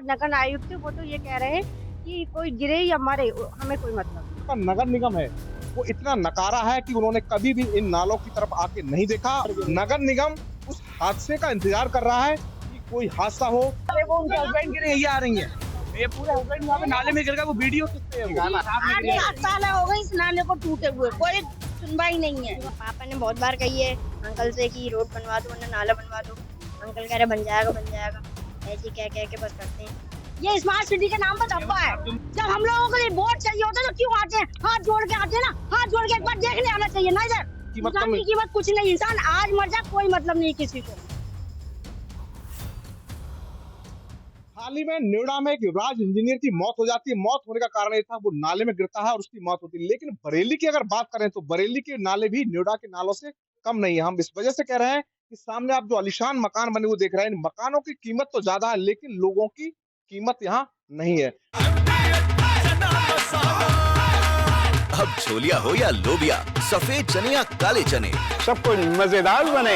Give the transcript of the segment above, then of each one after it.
नगर आयुक्त वो तो ये कह रहे हैं कि कोई गिरे या मरे हमें कोई मतलब नहीं। का नगर निगम है वो इतना नकारा है कि उन्होंने कभी भी इन नालों की तरफ आके नहीं देखा। नगर निगम उस हादसे का इंतजार कर रहा है कि कोई हादसा हो। वो उनके हस्बैंड गिरे, ये आ रही है, ये पूरे हस्बैंड यहाँ पे नाले में गिर गया। वो वीडियो किस पे है? वो 8 साल हो गए इस नाले को टूटे हुए, कोई सुनवाई नहीं है। पापा ने बहुत बार कही है अंकल से कि रोड बनवा दो वरना नाला बनवा दो। अंकल कह रहे बन जाएगा ऐसे कह के बस करते हैं। ये स्मार्ट सिटी के नाम पर धब्बा है। जब हम लोगों को वोट चाहिए होता है तो क्यों आते हैं? हाथ जोड़ के आते हैं ना, हाथ जोड़ के एक बार देखने आना चाहिए ना। इधर इंसान की कीमत कुछ नहीं, इंसान आज मर जाए कोई मतलब नहीं किसी को। हाल ही में नोएडा में एक युवराज इंजीनियर की मौत हो जाती है। मौत होने का कारण ये था वो नाले में गिरता है और उसकी मौत होती है। लेकिन बरेली की अगर बात करें तो बरेली के नाले भी नोएडा के नालों से कम नहीं है। हम इस वजह से कह रहे हैं कि सामने आप जो आलीशान मकान बने हुए देख रहे हैं, इन मकानों की कीमत तो ज्यादा है लेकिन लोगों की कीमत यहाँ नहीं है। अब छोलिया हो या लोबिया, सफेद चने या काले चने, सब कुछ मजेदार बने।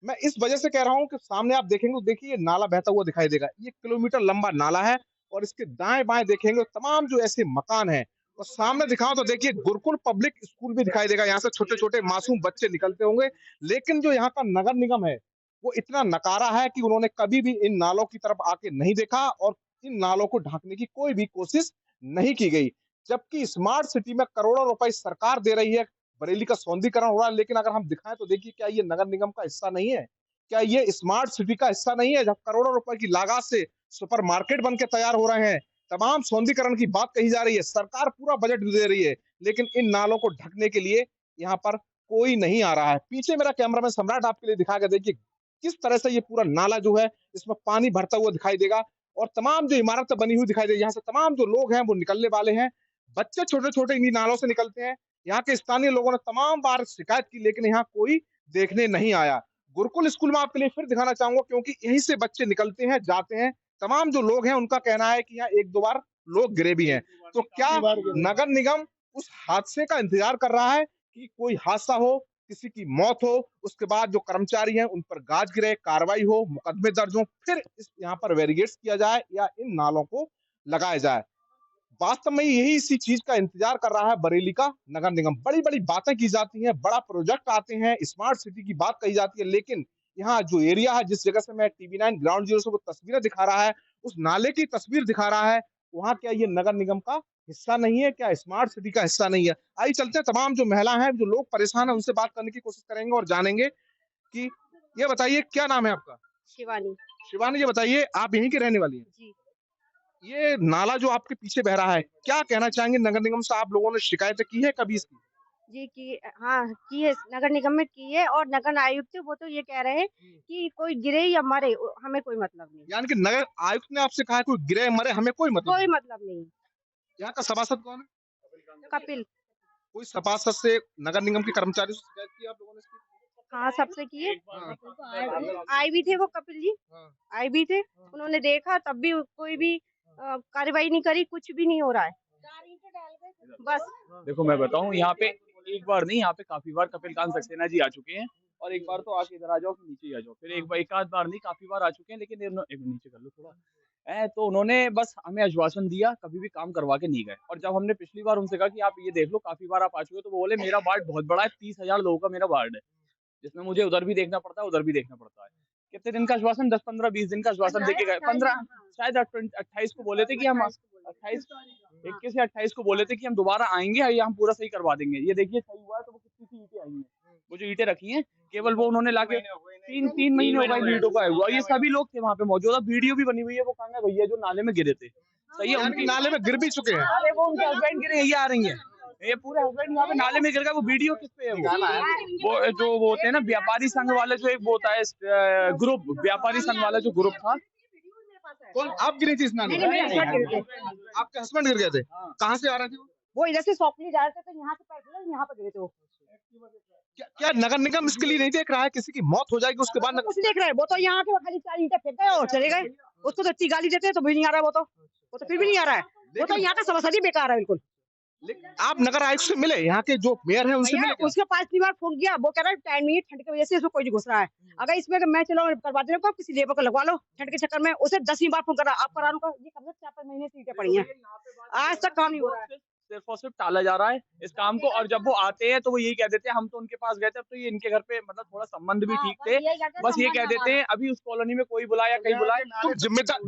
मैं इस वजह से कह रहा हूँ कि सामने आप देखेंगे तो देखिए ये नाला बहता हुआ दिखाई देगा। ये किलोमीटर लंबा नाला है और इसके दाएं बाएं देखेंगे तो तमाम जो ऐसे मकान हैं और सामने दिखाओ तो देखिए गुरुकुल पब्लिक स्कूल भी दिखाई देगा। यहाँ से छोटे छोटे मासूम बच्चे निकलते होंगे। लेकिन जो यहाँ का नगर निगम है वो इतना नकारा है कि उन्होंने कभी भी इन नालों की तरफ आके नहीं देखा और इन नालों को ढकने की कोई भी कोशिश नहीं की गई। जबकि स्मार्ट सिटी में करोड़ों रुपए सरकार दे रही है, बरेली का सौंदर्यीकरण हो रहा है, लेकिन अगर हम दिखाएं तो देखिए क्या ये नगर निगम का हिस्सा नहीं है? क्या ये स्मार्ट सिटी का हिस्सा नहीं है? जब करोड़ों रुपए की लागत से सुपरमार्केट बन के तैयार हो रहे हैं, तमाम सौंदर्यीकरण की बात कही जा रही है, सरकार पूरा बजट दे रही है, लेकिन इन नालों को ढकने के लिए यहाँ पर कोई नहीं आ रहा है। पीछे मेरा कैमरामैन सम्राट आपके लिए दिखा के देखिए किस तरह से ये पूरा नाला जो है इसमें पानी भरता हुआ दिखाई देगा और तमाम जो इमारतें बनी हुई दिखाई देगी। यहाँ से तमाम जो लोग हैं वो निकलने वाले हैं। बच्चे छोटे छोटे इन्हीं नालों से निकलते हैं। यहाँ के स्थानीय लोगों ने तमाम बार शिकायत की लेकिन यहाँ कोई देखने नहीं आया। गुरुकुल स्कूल में आपके लिए फिर दिखाना चाहूंगा क्योंकि यहीं से बच्चे निकलते हैं जाते हैं। तमाम जो लोग हैं उनका कहना है कि यहाँ एक दो बार लोग गिरे भी हैं। तो क्या नगर निगम उस हादसे का इंतजार कर रहा है कि कोई हादसा हो, किसी की मौत हो, उसके बाद जो कर्मचारी हैं उन पर गाज गिरे, कार्रवाई हो, मुकदमे दर्ज हो, फिर इस यहाँ पर बैरिकेड्स किया जाए या इन नालों को लगाया जाए? वास्तव में यही इसी चीज का इंतजार कर रहा है बरेली का नगर निगम। बड़ी बड़ी बातें की जाती हैं, बड़ा प्रोजेक्ट आते हैं, स्मार्ट सिटी की बात कही जाती है, लेकिन यहाँ जो एरिया है जिस जगह से मैं टीवी9 ग्राउंड जीरो से वो तस्वीरें दिखा रहा है, उस नाले की तस्वीर दिखा रहा है, वहां क्या ये नगर निगम का हिस्सा नहीं है? क्या स्मार्ट सिटी का हिस्सा नहीं है? आइए चलते हैं, तमाम जो महिला हैं, जो लोग परेशान है, उनसे बात करने की कोशिश करेंगे और जानेंगे कि ये बताइए क्या नाम है आपका? शिवानी शिवानी, ये बताइए आप यहीं की रहने वाली हैं? जी। ये नाला जो आपके पीछे बह रहा है, क्या कहना चाहेंगे? नगर निगम से आप लोगों ने शिकायतें की है कभी इसकी? जी की है, नगर निगम में की है और नगर आयुक्त वो तो ये कह रहे हैं कि कोई गिरे या मरे हमें कोई मतलब नहीं। यानी कि नगर आयुक्त ने आपसे कहा है कोई गिरे मरे हमें कोई मतलब कोई नहीं। मतलब नहीं। यहाँ का सभासद कौन है? कपिल। कोई सभासद से नगर निगम के कर्मचारी से शिकायत की आप लोगों ने इसकी? हाँ, सबसे किए। हाँ। आए भी थे वो कपिल जी, हाँ। आए भी थे। उन्होंने देखा तब भी कोई भी कार्रवाई नहीं करी, कुछ भी नहीं हो रहा है। बस देखो मैं बताऊं, यहाँ पे एक बार नहीं, यहाँ पे काफी बार कपिल कांत सक्सेना जी आ चुके हैं और एक बार तो आके इधर आ जाओ, फिर नीचे ही आ जाओ, फिर एक आध बार नहीं, काफी बार आ चुके हैं, लेकिन एक नीचे कर लो थोड़ा तो उन्होंने बस हमें आश्वासन दिया, कभी भी काम करवा के नहीं गए। और जब हमने पिछली बार उनसे कहा कि आप ये देख लो, काफी बार आप आ चुके हो, तो वो बोले मेरा वार्ड बहुत बड़ा है, 30,000 लोगों का मेरा वार्ड है, जिसमें मुझे उधर भी देखना पड़ता है, उधर भी देखना पड़ता है। कितने दिन का आश्वासन? 10, 15, 20 दिन का आश्वासन देके गए। 15 शायद 28 को बोले थे कि हम 28, 21 या 28 को बोले थे कि हम दोबारा आएंगे और ये हम पूरा सही करवा देंगे। ये देखिए सही हुआ है, तो वो कितनी सी ईंटें आई हैं, वो जो ईंटें रखी हैं, केवल वो उन्होंने लाके 3 महीने हो गए ईंटों का हुआ। ये सभी लोग थे वहाँ पे मौजूद, वीडियो भी बनी हुई है। वो कहाँ है भैया जो नाले में गिरे थे? सही है, उनके नाले में गिर भी चुके हैं। अरे वो उनके हस्बैंड गिरे, ये आ रही है, ये पूरे हस्बैंड यहाँ पे नाले में गिर गया। वो वीडियो किस पे है? वो जो वो होते हैं ना व्यापारी संघ वाले, जो एक वो होता है ग्रुप, व्यापारी संघ वाला जो ग्रुप था। कौन आप गिरी थी इस नाले में? आपके हस्बैंड गिर गए थे? कहाँ से आ रहे थे वो इधर से सौंपली जा रहे थे तो यहाँ से पैदल यहाँ पे गिरे थे वो। क्या नगर निगम इसके लिए नहीं देख रहा है? किसी की मौत हो जाएगी उसके बाद कुछ देख रहे हैं? वो तो यहाँ के खाली 4 ईंटें फेंक गए और चले गए। उसको तो इतनी गाली देते हैं तो भी नहीं आ रहा है। वो तो फिर भी नहीं आ रहा है। वो तो यहाँ का सभासद ही बेकार है बिल्कुल। लेकिन आप नगर आयुक्त से मिले, यहाँ के जो मेयर हैं उनसे मिले क्या? उसके पास 3 बार फोन किया, वो कह रहा है टाइम नहीं है, ठंड की वजह से इसमें कोई नहीं घुस रहा है। अगर इसमें मैं चलो करवा दे रहा हूँ, किसी लेबर को लगवा लो ठंड के चक्कर में, उसे 10वीं बार फोन कर रहा, आप करा लो, ये कम से कम 4-5 महीने से ईंटें पड़ी हैं, आज तक काम नहीं हो रहा है। सिर्फ और सिर्फ टाला जा रहा है इस काम को, और जब वो आते हैं तो वो यही कह देते हैं हम तो उनके पास गए थे, अब तो ये इनके घर पे मतलब थोड़ा संबंध भी ठीक थे, बस ये कह देते हैं अभी उस कॉलोनी में कोई बुलाया कहीं बुलाया। तो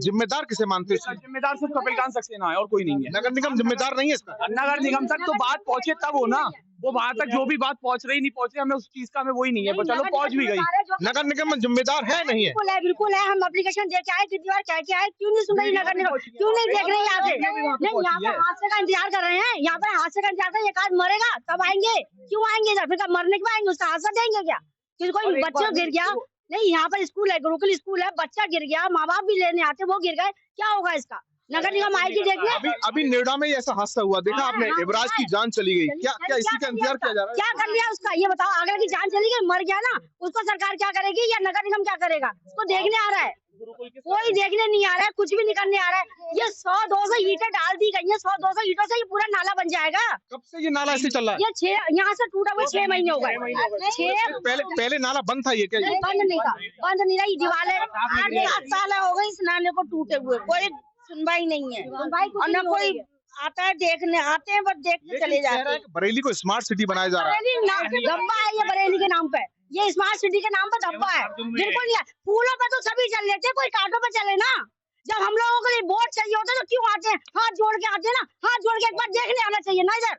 जिम्मेदार किसे मानते हो? इसका जिम्मेदार सिर्फ कपिलकांत सक्सेना है और कोई नहीं है। नगर निगम जिम्मेदार नहीं है इसका? नगर निगम तक तो बात पहुंचे तब हो ना, वो वहां तक जो भी बात पहुंच रही नहीं पहुंच रही, हमें उस चीज का हमें वही नहीं है, वो चलो पहुंच भी गई। नगर निगम जिम्मेदार है नहीं है? बिल्कुल है, हम एप्लीकेशन दे के आए, कितनी बार कह के आए, क्यों नहीं सुन रही नगर निगम, क्यों नहीं देख रहे यहाँ से? नहीं, यहाँ पर हादसे का इंतजार कर रहे हैं, यहाँ पर हादसे का इंतजार कर, एक आदमी मरेगा तब आएंगे, क्यों आएंगे इधर? फिर मरने के बाद आएंगे, उसका हादसा देंगे क्या? कि कोई बच्चा गिर गया, नहीं यहाँ पर स्कूल है, गुरुकुल स्कूल है, बच्चा गिर गया, माँ बाप भी लेने आते, वो गिर गए, क्या होगा इसका? नगर निगम आएगी देखिए। अभी नोएडा में ऐसा हादसा हुआ, देखा आपने, इब्राज की जान चली गई, क्या इसी का इंतजार किया जा रहा है? क्या कर लिया उसका, ये बताओ, अगर की जान चली गई, मर गया ना, उसको सरकार क्या करेगी या नगर निगम क्या करेगा? उसको देखने आ रहा है, कोई देखने नहीं आ रहा है, कुछ भी नहीं करने आ रहा है। ये 100-200 ईंटें डाल दी गई है, 100-200 ईंटों से ये पूरा नाला बन जाएगा। कब से ये नाला ऐसे चल रहा है? ये यहाँ से टूटा हुआ 6 महीने हो गए। पहले नाला बंद था ये क्या? बंद नहीं था, बंद नहीं रही, दीवारें 8-7 साल हो गए इस नाले को टूटे हुए, कोई सुनवाई नहीं है, और न कोई आता है देखने, आते हैं बस देख के चले जाते हैं। बरेली को स्मार्ट सिटी बनाया जा रहा है। धब्बा है ये बरेली के नाम पे, ये स्मार्ट सिटी के नाम पे धब्बा है, बिल्कुल नहीं है। फूलों पे तो सभी चल लेते हैं, कोई कांटों पे चले ना। जब हम लोगों के लिए वोट चाहिए होता है तो क्यों आते हैं? हाथ जोड़ के आते हैं ना, हाथ जोड़ के एक बार देखने आना चाहिए ना इधर।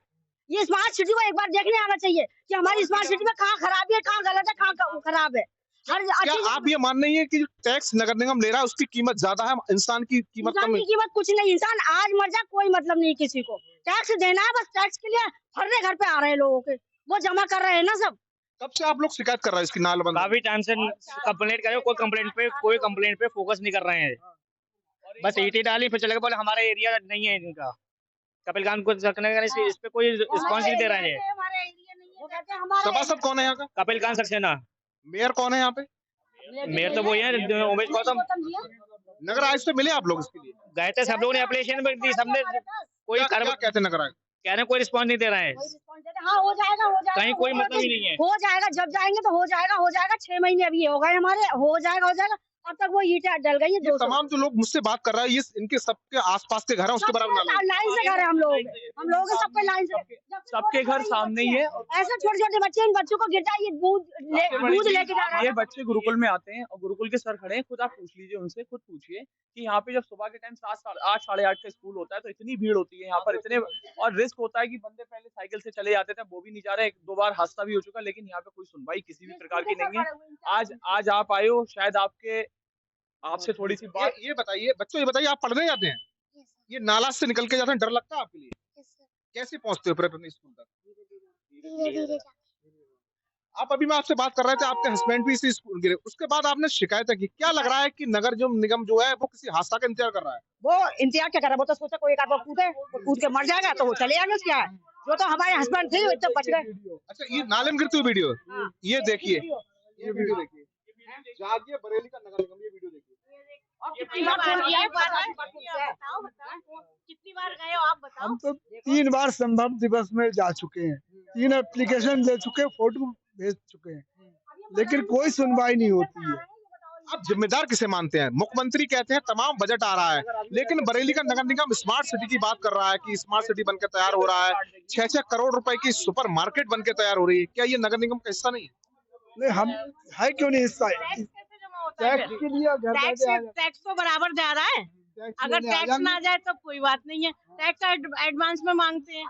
ये स्मार्ट सिटी को एक बार देखने आना चाहिए कि हमारी स्मार्ट सिटी में कहाँ खराबी है, कहाँ गलत है, कहाँ खराब है। क्या आप ये मान रही है कि टैक्स नगर निगम ले रहा है उसकी कीमत ज्यादा है, इंसान की कीमत कम है? कीमत कुछ नहीं, इंसान आज मर जाए कोई मतलब नहीं किसी को, टैक्स देना है, बस टैक्स के लिए फर्रे घर पे आ रहे हैं लोगों के, वो जमा कर रहे हैं ना सब। कब से आप लोग शिकायत कर रहे हैं इसकी नालबंदी? काफी टाइम से कंप्लेंट करे, कोई कंप्लेंट पे फोकस नहीं कर रहे हैं, बस ईंटें डाली फिर चले गए, बोले हमारा एरिया नहीं है इनका, कपिलकांत को इस पे कोई रिस्पॉन्स नहीं दे रहे हैं। सभासद कौन है यहाँ का? कपिलकांत सक्सेना। मेयर कौन है यहाँ पे? मेयर तो वही है उमेश गौतम। नगर आयुक्त से मिले आप लोग इसके लिए? गए थे, सब लोगों ने एप्लीकेशन दी, सबने कोई क्या कहते नगर आयुक्त? कह रहे कोई रिस्पॉन्स नहीं दे रहे हैं, हाँ हो जाएगा, कहीं कोई मतलब ही नहीं है। हो जाएगा, जब जाएंगे तो हो जाएगा, 6 महीने अभी हो गए हमारे, हो जाएगा, अब तक वो ईंटें डल गई है। ये तमाम जो लोग मुझसे बात कर रहे हैं, ये इनके सबके आसपास के घर हैं, उसके बराबर नाला है। लाइन से घर है हम लोग के सबके लाइन से, सबके घर सामने ही है। ऐसे छोटे छोटे बच्चे, इन बच्चों को गिरता है, ये दूध लेके जा रहा है। ये बच्चे गुरुकुल में आते हैं और गुरुकुल के सर खड़े हैं, खुद आप पूछ लीजिए उनसे, खुद पूछिए कि यहाँ पे जब सुबह के टाइम 7-8 साढ़े 8 का स्कूल होता है तो इतनी भीड़ होती है यहाँ पर, इतने और रिस्क होता है कि बंदे पहले साइकिल से चले जाते थे, वो भी नहीं जा रहे, 1-2 बार हादसा भी हो चुका, लेकिन यहाँ पे कोई सुनवाई किसी भी प्रकार की नहीं है। आज आप आए हो, शायद आपसे थोड़ी सी बात। ये बताइए बच्चों, ये बताइए आप पढ़ने जाते हैं, ये नाला से निकल के जाते हैं, डर लगता है आपके लिए? कैसे पहुंचते हो फिर अपने स्कूल तक? आप अभी मैं आपसे बात कर रहे थे, आपके हस्बैंड भी इसी स्कूल गिरे, उसके बाद आपने शिकायत की, क्या लग रहा है कि नगर निगम जो है वो किसी हादसा का इंतजार कर रहा है? वो इंतजार क्या कर रहा है, वो तो सोचा कोई एक आदमी कूद के मर जाएगा तो वो चले जाएंगे, क्या है? जो तो हमारे हस्बैंड थे वो बच गए। अच्छा, ये नाले में गिरती हुई वीडियो, ये देखिए, ये वीडियो देखिए, जागिए बरेली का नगर निगम, ये वीडियो देखिए। कितनी बार गए हो आप बताओ? हम तो 3 बार संभव दिवस में जा चुके हैं, 3 एप्लीकेशन ले चुके हैं, फोटो भेज चुके हैं, लेकिन कोई सुनवाई नहीं होती है। आप जिम्मेदार किसे मानते हैं? मुख्यमंत्री कहते हैं तमाम बजट आ रहा है, लेकिन बरेली का नगर निगम स्मार्ट सिटी की बात कर रहा है कि स्मार्ट सिटी बनकर तैयार हो रहा है, 6-6 करोड़ रुपए की सुपर मार्केट बनकर तैयार हो रही है, क्या ये नगर निगम का हिस्सा नहीं है? नहीं, हम है क्यों नहीं हिस्सा? टैक्स के लिए घर बैठे आ जाते टैक्स तो बराबर जा रहा है, हैं, अगर टैक्स ना जाए तो कोई बात नहीं है, टैक्स एडवांस में मांगते हैं,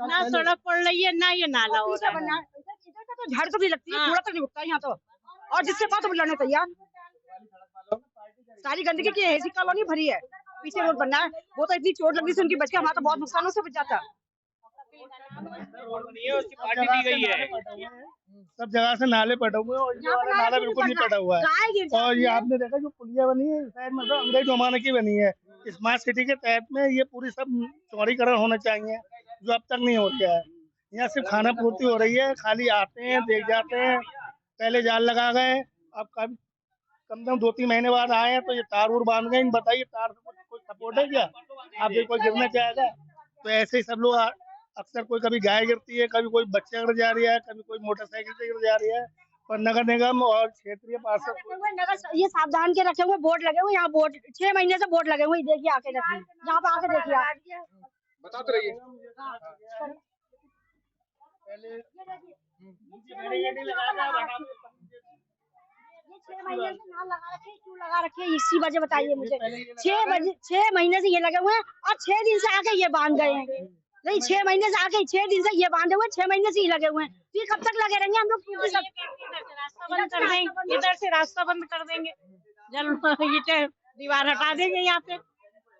ना सड़क पड़ रही है ना ये नाला हो रहा है। तो झाड़ तो नहीं लगती है, कूड़ा तो नहीं उठता है यहाँ तो, और जिससे कहा तो बुलाने तैयार। सारी गंदगी की ऐसी कॉलोनी भरी है, पीछे रोड बनना है, वो तो इतनी चोट लगी थी उनकी, बच के हमारा तो बहुत नुकसान से बच जाता। उसकी पार्टी दी गई है, सब जगह से नाले पटे हुए हैं और ये वाला नाला बिल्कुल नहीं पटा हुआ है। और ये आपने देखा जो पुलिया बनी है शायद मतलब अंग्रेज जमाने की बनी है, स्मार्ट सिटी के तहत में ये पूरी सब चौड़ीकरण होना चाहिए, जो अब तक नहीं हो गया है। यहाँ सिर्फ खाना पूर्ति हो रही है, खाली आते हैं, देख जाते हैं, पहले जाल लगा गए, अब कम से कम 2-3 महीने बाद आए हैं तो ये तार उर बांध गए। बताइए तार से कोई सपोर्ट है क्या? आप कोई गिरना चाहेगा तो ऐसे ही सब लोग अक्सर कोई कभी गाय गिरती है, कभी कोई बच्चा गिर जा रही है, कभी कोई मोटरसाइकिल से गिर जा रही है। पर नगर निगम और क्षेत्रीय पार्षद नगर ये सावधान के रखे हुए बोर्ड लगे हुए, यहाँ बोर्ड 6 महीने से बोर्ड लगे हुए, देखिए आके देखिए, यहाँ पे आके देखिए आप। बताते रहिए। ये 6 महीने से नाल लगा रखे, क्यों लगा रखे इसी वजह बताइए मुझे। 6 महीने से ये लगे हुए हैं और 6 दिन से आके ये बांध गए हैं। नहीं 6 महीने से आके 6 दिन से ये बांधे हुए, 6 महीने से ही लगे हुए हैं। तो ये कब तक लगे रहेंगे हम लोग? रास्ता बंद कर देंगे, इधर से रास्ता बंद कर देंगे, जल दीवार हटा देंगे यहाँ पे।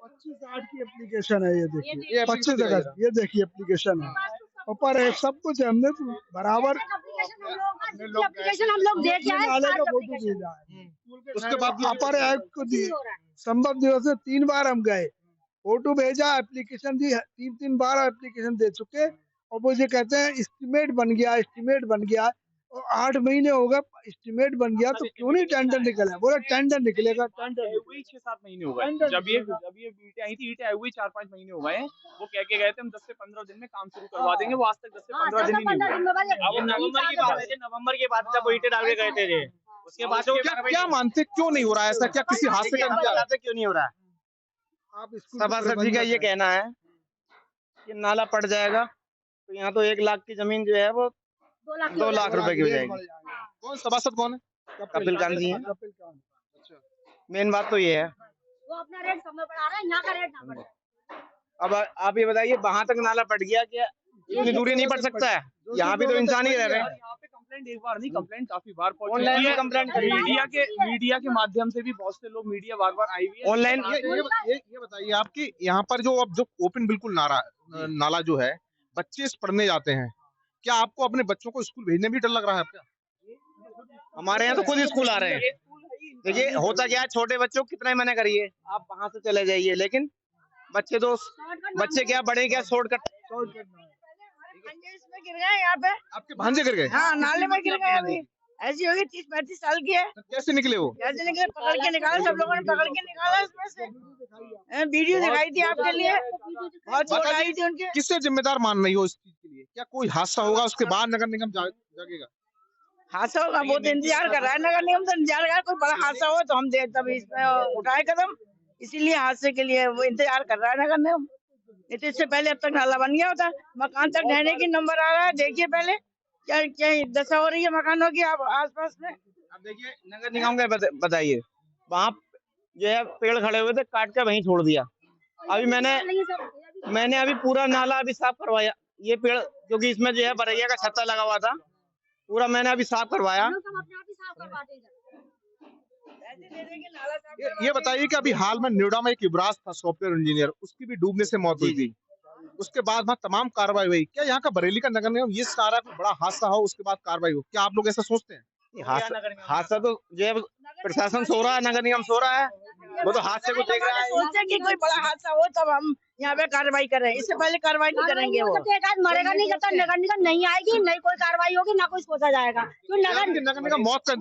25 की एप्लीकेशन है, ये देखिए 25 अगस्त, ये देखिए एप्लीकेशन है, ऊपर है सब कुछ है, हमने तो बराबर एप्लीकेशन हम लोग दे के आए, नाले का फोटो भेजा है। उसके बाद अपर एक्ट को दिए, संभव दिवस में 3 बार हम गए, फोटो भेजा, एप्लीकेशन दी, 3 बार एप्लीकेशन दे चुके, और वो ये कहते हैं एस्टीमेट बन गया, और 8 महीने हो गए एस्टीमेट बन गया, तो क्यों नहीं टेंडर निकला? बोले टेंडर निकलेगा, टेंडर वही 6-7 महीने हो गए। जब ये ईंटें आई थी, ईंटें आई हुई 4-5 महीने हो गए हैं। वो कह के गए थे हम 10 से 15 दिन में काम शुरू करवा देंगे, वो आज तक 10 से 15 दिन ही नहीं हुए। अब नवंबर की बात है, नवंबर के बाद जब ईंटें डाल के गए थे, उसके बाद क्या मानते, क्यों नहीं हो रहा है ऐसा? क्या किसी हादसे का इंतजार? क्यों नहीं हो रहा? आप सभासद जी का ये कहना है कि नाला पड़ जाएगा तो यहाँ तो 1 लाख की जमीन जो है वो 2 लाख रुपए की हो जाएगी। कौन सभासद कौन है? कपिल कांत जी हैं। अच्छा, मेन बात तो ये है। वो अपना रेट समय बढ़ा रहा है, यहाँ का रेट ना बढ़े। अब आप ये बताइए, वहां तक नाला पड़ गया, क्या इतनी दूरी नहीं पड़ सकता है? यहाँ भी तो इंसान ही रह रहे हैं। यहाँ पे कंप्लेंट एक बार नहीं, कंप्लेंट काफी बार पहुंची ऑनलाइन है। कंप्लेंट मीडिया के माध्यम से भी बहुत से लोग, मीडिया बार आई हुई है ऑनलाइन। ये बताइए आपकी यहाँ पर जो अब जो ओपन बिल्कुल नाला जो है, बच्चे पढ़ने जाते हैं, क्या आपको अपने बच्चों को स्कूल भेजने में डर लग रहा है आपका? हमारे यहाँ तो खुद स्कूल आ रहे हैं। देखिए होता क्या है, छोटे बच्चों को कितना ही मना करिए, आप वहां से चले जाइए, लेकिन बच्चे क्या, बड़े क्या, शॉर्टकट इसमें गिर गए यहाँ पे। आपके भांजे गिर गए? हाँ, नाले में गिर गए। अभी ऐसी होगी 30-35 साल की है। कैसे निकले वो? कैसे निकले? पकड़ के निकाला, सब लोगों ने पकड़ के निकाला इसमें से। वीडियो दिखाई थी आपके लिए, बहुत चोट आई थी उनके। किससे जिम्मेदार मान रही हो इस चीज के लिए? क्या कोई हादसा होगा उसके बाद नगर निगम जागेगा? हादसा होगा, वो तो इंतजार कर रहा है नगर निगम, तो इंतजार कर रहा है। कोई बड़ा हादसा हो तो हम तभी इसमें उठाए कदम, इसीलिए हादसे के लिए वो इंतजार कर रहा है नगर निगम। नहीं तो इससे पहले अब तक नाला बन गया होता। मकान तक ढहने की नंबर आ रहा है, देखिए पहले क्या क्या दशा हो रही है मकानों की आस पास में। अब देखिए नगर निगम के बताइए, वहाँ जो है पेड़ खड़े हुए थे, काट के वहीं छोड़ दिया। अभी मैंने अभी पूरा नाला अभी साफ करवाया, ये पेड़ क्योंकि इसमें जो है बरैया का छत्ता लगा हुआ था, पूरा मैंने अभी साफ करवाया। ये बताइए कि अभी हाल में नोएडा में एक युवराज था सॉफ्टवेयर इंजीनियर, उसकी भी डूबने से मौत हुई थी। उसके बाद वहाँ तमाम कार्रवाई हुई। क्या यहाँ का बरेली का नगर निगम ये सारा बड़ा हादसा हो उसके बाद कार्रवाई हो, क्या आप लोग ऐसा सोचते हैं? हादसा तो जो है प्रशासन सो रहा है, नगर निगम सो रहा है, वो तो हादसे को देख रहा है। सोचते हैं कि कोई बड़ा हादसा हो तब हम यहाँ पे कार्रवाई कर रहे हैं, इससे पहले कार्रवाई नहीं करेंगे। वो मरेगा नहीं, जब तक नगर निगम नहीं आएगी, नहीं कोई कार्रवाई होगी, ना कोई सोचा जाएगा। तो नगर निगम मौत का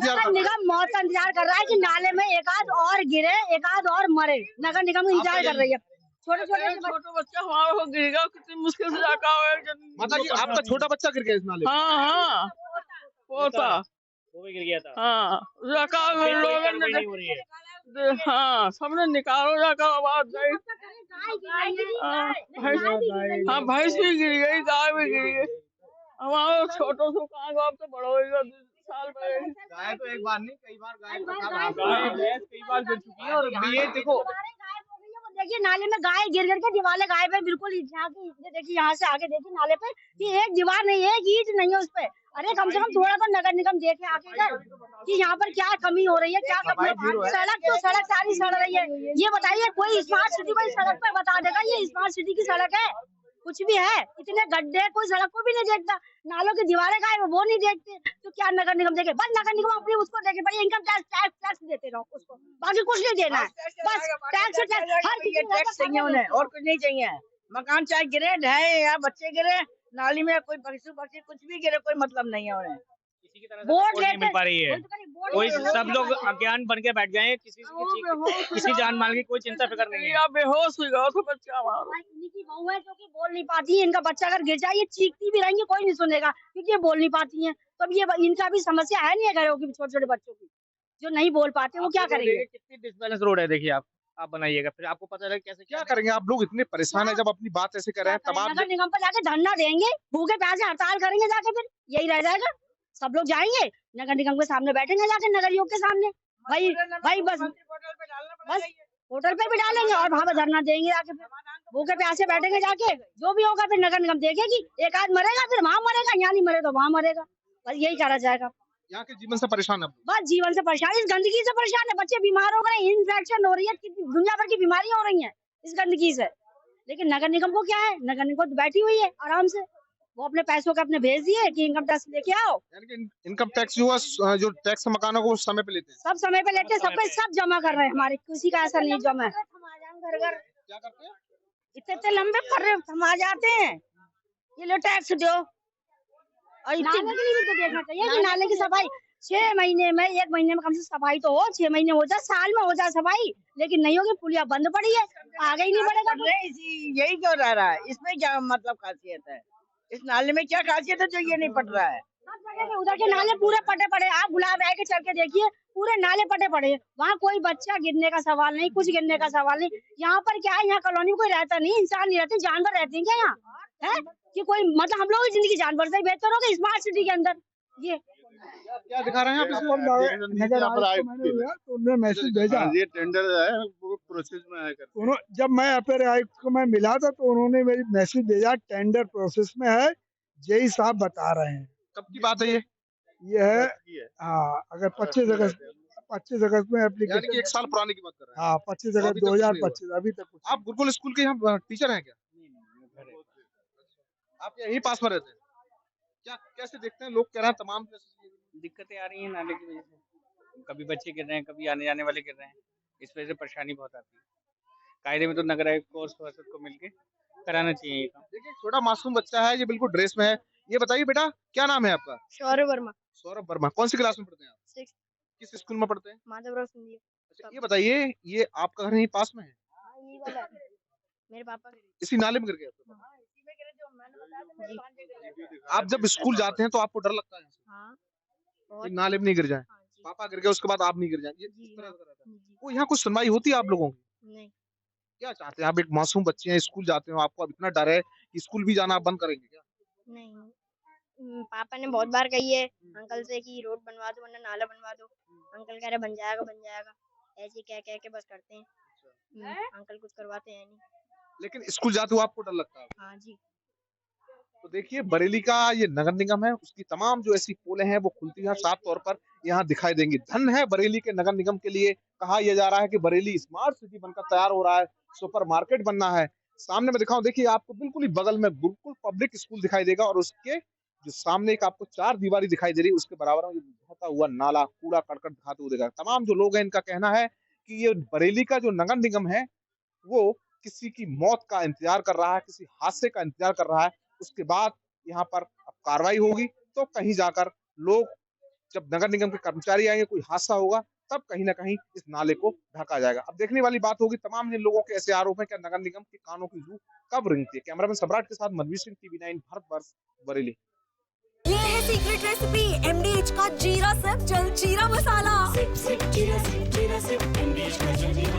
इंतजार कर रहा है कि नाले में एक आध और गिरे, एक आध और मरे, नगर निगम इंतजार कर रही है। छोटे बच्चा हमारा हो गिरेगा, कितनी मुश्किल से मतलब आपका छोटा बच्चा गिर गया इस नाले में? हाँ होता वो भी गिर गया था। हाँ हाँ, सबने निकालो जाकर आवाज गई। हाँ, भैंस भी गिर गई, गाय भी गिर गई। हमारे छोटों से कहाँ गाँव तो बड़ा होगा साल में। गाय तो एक बार नहीं, कई बार गाय कई बार गिर चुकी है। और ये देखो देखिए नाले में गाय गिर के दीवारें गाय पे बिल्कुल देखिए, यहाँ से आगे देखिए नाले पे कि एक दीवार नहीं है, ईंट नहीं है उस पे। अरे कम से कम थोड़ा तो नगर निगम देखे आके इधर कि यहाँ पर क्या कमी हो रही है, क्या सड़क सारी सड़ रही है। ये बताइए कोई स्मार्ट सिटी कोई सड़क पे बता देगा ये स्मार्ट सिटी की सड़क है? कुछ भी है, इतने गड्ढे, कोई सड़क को भी नहीं देखता, नालों की दीवारें गाय वो नहीं देखते, तो क्या नगर निगम देखे? बस नगर निगम अपनी उसको देखे, भाई इनकम टैक्स देते रहो उसको, बाकी कुछ नहीं देना है, बस टैक्स हर टैक्स चाहिए उन्हें, और कुछ नहीं चाहिए। मकान चाहे गिरे, ढहे या बच्चे गिरे, नाली में कोई पक्षी कुछ भी गिरे, कोई मतलब नहीं है उन्हें। किसी की तरह से वोट सपोर्ट नहीं मिल लेते- पा रही है। कोई सब लोग अज्ञान बन के बैठ गए हैं, किसी जान माल की कोई चिंता फिक्र नहीं है। बेहोश हो गया तो बच्चा हमारा। भाई इन्हीं की बहू है जो कि बोल नहीं पाती है, इनका बच्चा अगर गिर जाए ये चीखती भी रहेंगी कोई नहीं सुनेगा क्योंकि ये बोल नहीं पाती हैं। तो अब ये इनका भी समस्या है नहीं है घरों की, छोटे छोटे बच्चों की जो नहीं बोल पाते वो क्या करेंगे। कितनी डिसबैलेंस रोड है, देखिए आप बनाइएगा, फिर आपको पता चलेगा कैसे क्या करेंगे आप लोग? इतने परेशान है जब अपनी बात ऐसे कर रहे हैं, तब आप नगर निगम पर जाके धरना देंगे, भूखे प्यासे हड़ताल करेंगे जाके, फिर यही रह जाएगा। सब लोग जाएंगे नगर निगम के सामने बैठेंगे जाके, नगर योग के सामने। भाई बस होटल पे भी डालेंगे और वहाँ पे धरना देंगे जाके, फिर भूखे प्यासे बैठेंगे जाके। जो भी होगा फिर नगर निगम देखेगी, एक आध मरेगा फिर वहाँ मरेगा, यहाँ नहीं मरे तो वहाँ मरेगा, बस यही करा जाएगा। यहाँ के जीवन से परेशान है आप लोग। बस जीवन से परेशान, इस गंदगी से परेशान है, बच्चे बीमार हो गए, इन्फेक्शन हो रही है, दुनिया भर की बीमारियां हो रही हैं इस गंदगी से। लेकिन नगर निगम को क्या है, नगर निगम तो बैठी हुई है आराम से, वो अपने पैसों का अपने भेज दिए कि इनकम टैक्स लेके आओ। यानी कि इनकम टैक्स जो टैक्स मकानों को समय पे लेते हैं, सब समय पे लेते हैं, सब पे सब जमा कर रहे हैं, हमारे किसी का ऐसा नहीं जमा है। क्या करते हैं? इतने लंबे फर्रे थमा जाते हैं, ये लो टैक्स दो। और नाले के लिए भी तो देखना चाहिए कि नाले की सफाई 6 महीने में, 1 महीने में कम से सफाई तो हो, 6 महीने हो जाए, साल में हो जाए सफाई, लेकिन नहीं होगी, पुलिया बंद पड़ी है, आगे ही नहीं बढ़ेगा। यही क्यों रह रहा है, इसमें क्या मतलब खासियत है, इस नाले में क्या खासियत है जो ये नहीं पट रहा है। उधर के नाले पूरे पटे पड़े, आप गुलाब राय के चल के देखिए, पूरे नाले पटे पड़े, वहाँ कोई बच्चा गिरने का सवाल नहीं, कुछ गिरने का सवाल नहीं। यहाँ पर क्या है, यहाँ कॉलोनी में कोई रहता नहीं, इंसान नहीं रहते, जानवर रहते हैं क्या यहाँ है कि कोई, मतलब हम लोग की जिंदगी जानवर से बेहतर हो गई स्मार्ट सिटी के अंदर। ये क्या दिखा रहे हैं आप इसमें? तो उन्होंने मैसेज भेजा, ये टेंडर है वो प्रोसेस में है। जब मैं अपर आयुक्त को मैं मिला था तो उन्होंने मेरी मैसेज भेजा, टेंडर प्रोसेस में है, जेई साहब बता रहे हैं। कब की बात है ये है हाँ, अगर 25 अगस्त में यानी एप्लीकेशन, कि 1 साल पुराने की बात कर रहे हैं। हाँ 25 अभी अगस्त तक कुछ नहीं 2025, अभी तक कुछ। आप गुरुकुल स्कूल के यहाँ टीचर हैं क्या? आप यही पास में रहते हैं? क्या कैसे देखते हैं, लोग कह रहे हैं तमाम दिक्कतें आ रही हैं नाले की वजह से, कभी बच्चे गिर रहे हैं, कभी आने जाने वाले गिर रहे हैं, इस वजह से परेशानी बहुत आती है। कायदे में तो नगर आयुक्त को और सभासद को मिलके कराना चाहिए ये काम। देखिए छोटा मासूम बच्चा है, ये बिल्कुल ड्रेस में है। ये बताइए बेटा, क्या नाम है आपका? सौरभ वर्मा, सौरभ वर्मा। कौन सी क्लास में पढ़ते हैं आप? 6th, किस स्कूल में पढ़ते हैं? माधवराव सिंधिया। अच्छा, ये बताइए, ये आपका घर यहीं पास में है? ये वाला है, मेरे पापा के। इसी नाले में गिर गया? आप जब स्कूल जाते हैं तो आपको डर लगता है हाँ, कि नाले में नहीं गिर जाए? हाँ जी, पापा गिर गए उसके बाद आप नहीं गिर जाए, ये जी, इस तरह से रहता है। जी, वो यहाँ कुछ सुनवाई होती है आप लोगों की? नहीं, क्या चाहते हैं आप? एक मासूम बच्चे हैं, स्कूल जाते हो, आपको अब इतना डर है कि स्कूल भी जाना आप बंद करेंगे क्या? नहीं। पापा ने बहुत बार कही है अंकल से कि रोड बनवा दो वरना नाला बनवा दो। अंकल कह रहे बन जाएगा, ऐसे ही कह के बस करते हैं। अंकल कुछ करवाते हैं नहीं। लेकिन स्कूल जाते हो आपको डर लगता है? हाँ जी, तो देखिए बरेली का ये नगर निगम है, उसकी तमाम जो ऐसी पोलें हैं वो खुलती हैं, साफ तौर पर यहाँ दिखाई देंगी। धन है बरेली के नगर निगम के लिए। कहा यह जा रहा है कि बरेली स्मार्ट सिटी बनकर तैयार हो रहा है, सुपर मार्केट बनना है। सामने में दिखाऊं, देखिए आपको बिल्कुल ही बगल में गुरुकुल पब्लिक स्कूल दिखाई देगा और उसके जो सामने एक आपको 4 दीवारी दिखाई दे रही है, उसके बराबर में बहता हुआ नाला, कूड़ा करकट दिखाते हुए दिखेगा। तमाम जो लोग हैं इनका कहना है कि ये बरेली का जो नगर निगम है वो किसी की मौत का इंतजार कर रहा है, किसी हादसे का इंतजार कर रहा है। उसके बाद यहाँ पर अब कार्रवाई होगी तो कहीं जाकर लोग, जब नगर निगम के कर्मचारी आएंगे, कोई हादसा होगा तब कहीं ना कहीं इस नाले को ढका जाएगा। अब देखने वाली बात होगी तमाम जिन लोगों के ऐसे आरोप हैं, क्या नगर निगम के कानों की जू कब रेंगती है। कैमरामैन सम्राट के साथ मनवीर सिंह, TV9 भारतवर्ष, बरेली। ये है सीक्रेट रेसिपी MDH का जीरा सिर्फ जलजीरा मसाला। MDH का जलजीरा